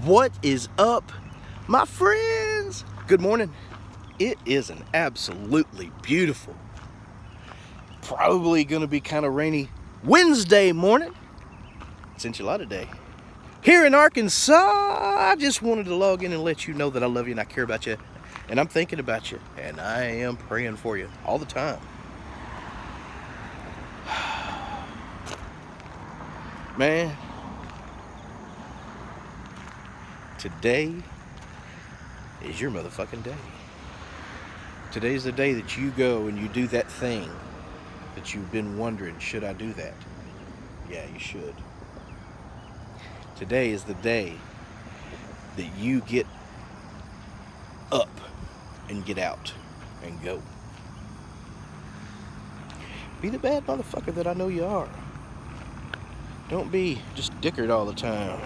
What is up, my friends? Good morning. It is an absolutely beautiful, probably gonna be kind of rainy Wednesday morning. It's enchilada day here in Arkansas. I just wanted to log in and let you know that I love you and I care about you, and I'm thinking about you, and I am praying for you all the time. Man, today is your motherfucking day. Today's the day that you go and you do that thing that you've been wondering, should I do that? Yeah, you should. Today is the day that you get up and get out and go. Be the bad motherfucker that I know you are. Don't be just dickered all the time.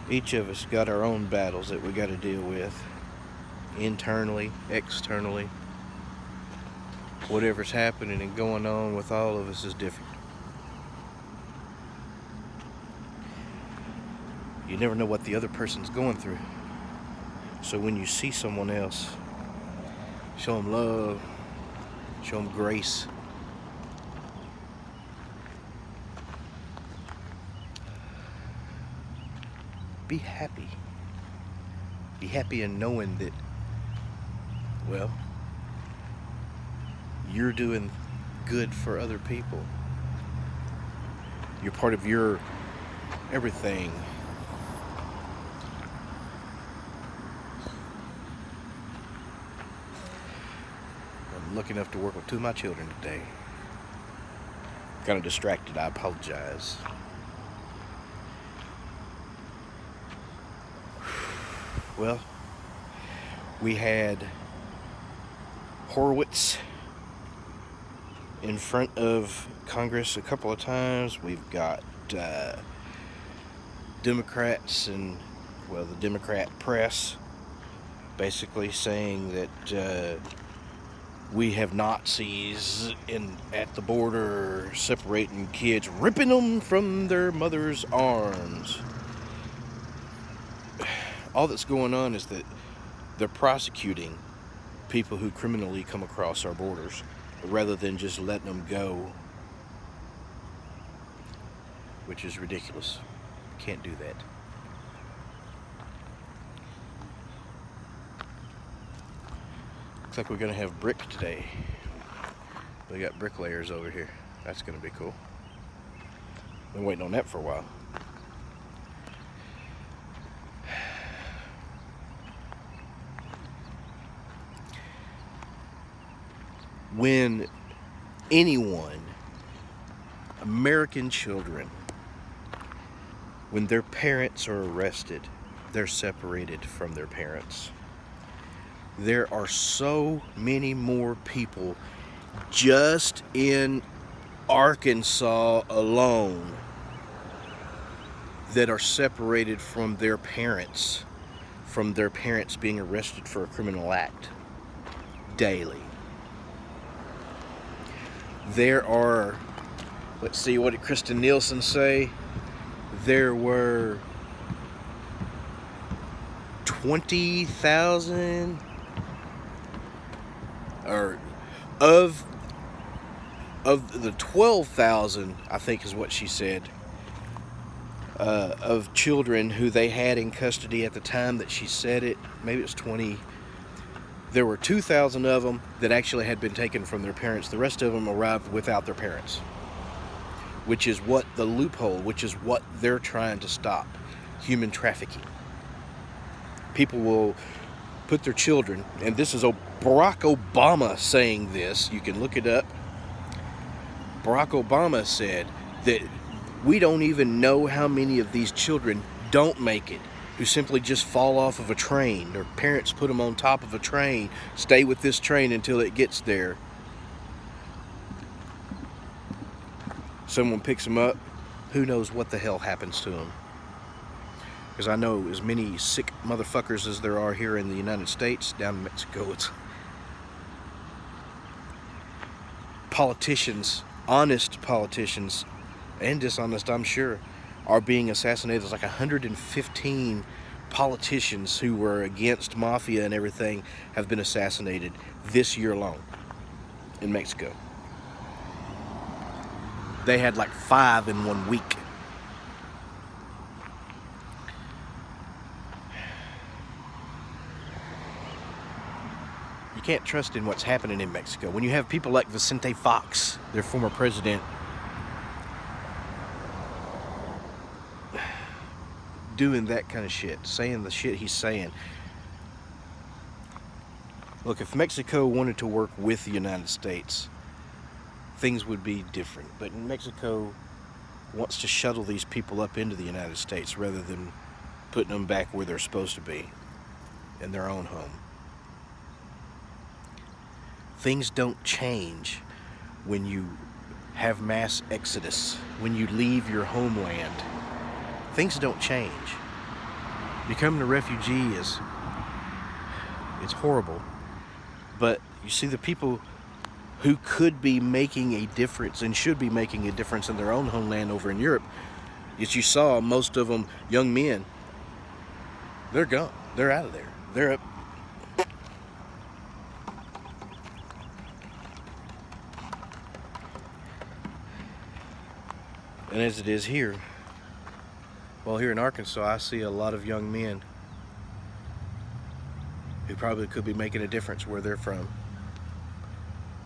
Each of us got our own battles that we got to deal with. Internally, externally. Whatever's happening and going on with all of us is different. You never know what the other person's going through. So when you see someone else, show them love, show them grace. Be happy. Be happy in knowing that, well, you're doing good for other people. You're part of your everything. I'm lucky enough to work with two of my children today. Kind of distracted, I apologize. Well, we had Horowitz in front of Congress a couple of times. We've got Democrats and, well, the Democrat press basically saying that we have Nazis at the border separating kids, ripping them from their mother's arms. All that's going on is that they're prosecuting people who criminally come across our borders rather than just letting them go, which is ridiculous. Can't do that. Looks like we're gonna have brick today. We got bricklayers over here. That's gonna be cool. Been waiting on that for a while. When anyone, American children, when their parents are arrested, they're separated from their parents. There are so many more people just in Arkansas alone that are separated from their parents being arrested for a criminal act daily. There are, let's see, what did Kristen Nielsen say? There were 20,000, or of the 12,000, I think is what she said, of children who they had in custody at the time that she said it. Maybe it was 20. There were 2,000 of them that actually had been taken from their parents. The rest of them arrived without their parents, which is what the loophole, which is what they're trying to stop. Human trafficking. People will put their children, and this is Barack Obama saying this. You can look it up. Barack Obama said that we don't even know how many of these children don't make it, who simply just fall off of a train. Their parents put them on top of a train, stay with this train until it gets there. Someone picks them up, who knows what the hell happens to them. Because I know as many sick motherfuckers as there are here in the United States, down in Mexico, politicians, honest politicians, and dishonest, I'm sure, are being assassinated. There's like 115 politicians who were against mafia and everything have been assassinated this year alone in Mexico. They had like 5 in 1 week. You can't trust in what's happening in Mexico. When you have people like Vicente Fox, their former president, doing that kind of shit, saying the shit he's saying. Look, if Mexico wanted to work with the United States, things would be different. But Mexico wants to shuttle these people up into the United States rather than putting them back where they're supposed to be, in their own home. Things don't change when you have mass exodus, when you leave your homeland. Things don't change. Becoming a refugee it's horrible. But you see, the people who could be making a difference and should be making a difference in their own homeland over in Europe, as you saw, most of them young men, they're gone. They're out of there. They're up. And as it is here, well, here in Arkansas, I see a lot of young men who probably could be making a difference where they're from,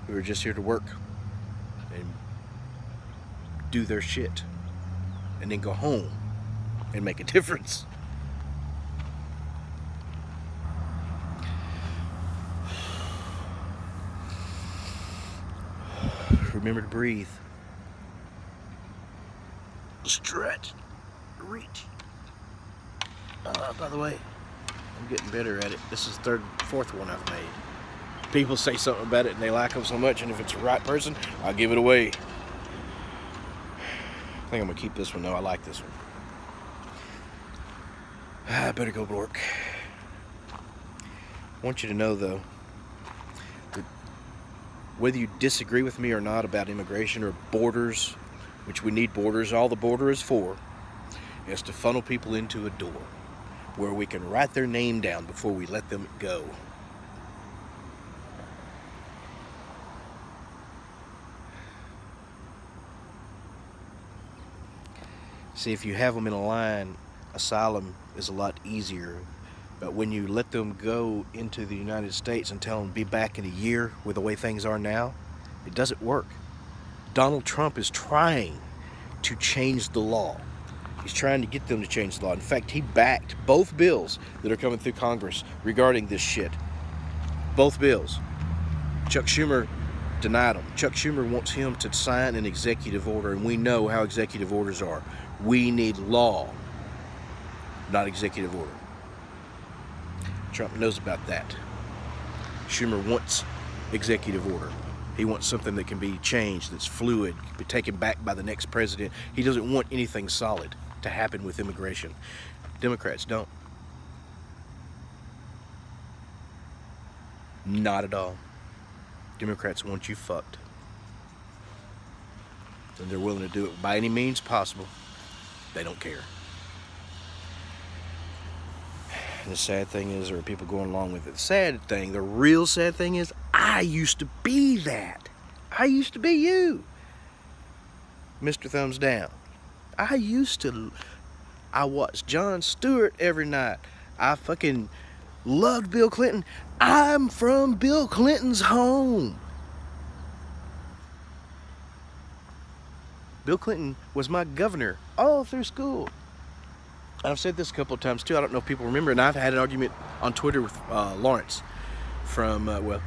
who are just here to work and do their shit and then go home and make a difference. Remember to breathe. Stretch. Reach. By the way, I'm getting better at it. This is the fourth one I've made. People say something about it and they like them so much, and if it's the right person, I'll give it away. I think I'm gonna keep this one though. I like this one. I better go to work. I want you to know though, that whether you disagree with me or not about immigration or borders, which we need borders, all the border is for, is to funnel people into a door where we can write their name down before we let them go. See, if you have them in a line, asylum is a lot easier. But when you let them go into the United States and tell them to be back in a year with the way things are now, it doesn't work. Donald Trump is trying to change the law. He's trying to get them to change the law. In fact, he backed both bills that are coming through Congress regarding this shit. Both bills. Chuck Schumer denied them. Chuck Schumer wants him to sign an executive order, and we know how executive orders are. We need law, not executive order. Trump knows about that. Schumer wants executive order. He wants something that can be changed, that's fluid, can be taken back by the next president. He doesn't want anything solid to happen with immigration. Democrats don't. Not at all. Democrats want you fucked. And they're willing to do it by any means possible. They don't care. And the sad thing is, there are people going along with it. The sad thing, the real sad thing is, I used to be that. I used to be you, Mr. Thumbs Down. I watched Jon Stewart every night. I fucking loved Bill Clinton. I'm from Bill Clinton's home. Bill Clinton was my governor all through school. And I've said this a couple of times too. I don't know if people remember, and I've had an argument on Twitter with Lawrence from, over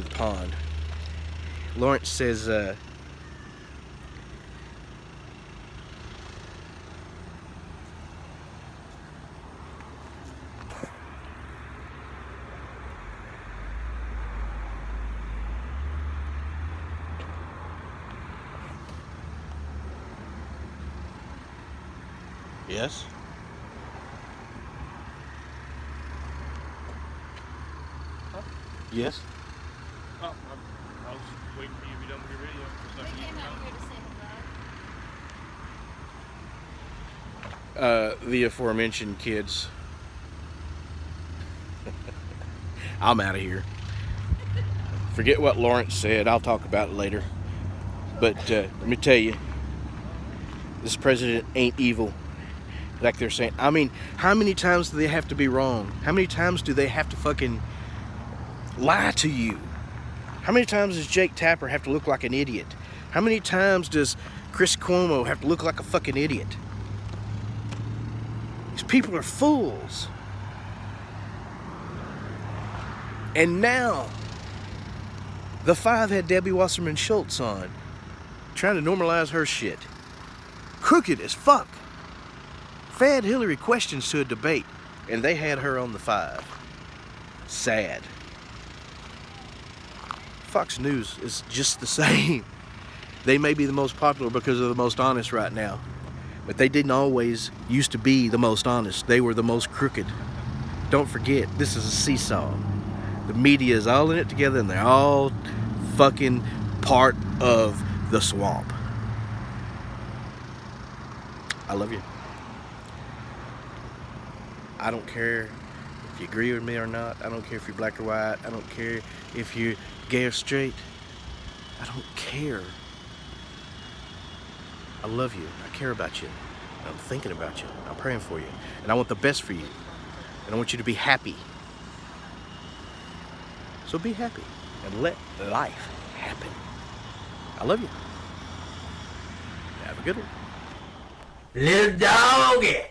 the pond. Lawrence says, yes? Huh? Yes? Oh, I was waiting for you to be done with your video. They came out here to say hello. The aforementioned kids. I'm out of here. Forget what Lawrence said. I'll talk about it later. But let me tell you, this president ain't evil like they're saying. I mean, how many times do they have to be wrong? How many times do they have to fucking lie to you? How many times does Jake Tapper have to look like an idiot? How many times does Chris Cuomo have to look like a fucking idiot? These people are fools. And now, the Five had Debbie Wasserman Schultz on, trying to normalize her shit. Crooked as fuck. Fed Hillary questions to a debate, and they had her on the Five. Sad. Fox News is just the same. They may be the most popular because they're the most honest right now, but they didn't always used to be the most honest. They were the most crooked. Don't forget, this is a seesaw. The media is all in it together, and they're all fucking part of the swamp. I love you. I don't care if you agree with me or not. I don't care if you're black or white. I don't care if you're gay or straight. I don't care. I love you. I care about you. I'm thinking about you. I'm praying for you. And I want the best for you. And I want you to be happy. So be happy and let life happen. I love you. Have a good one. Lil Doggy.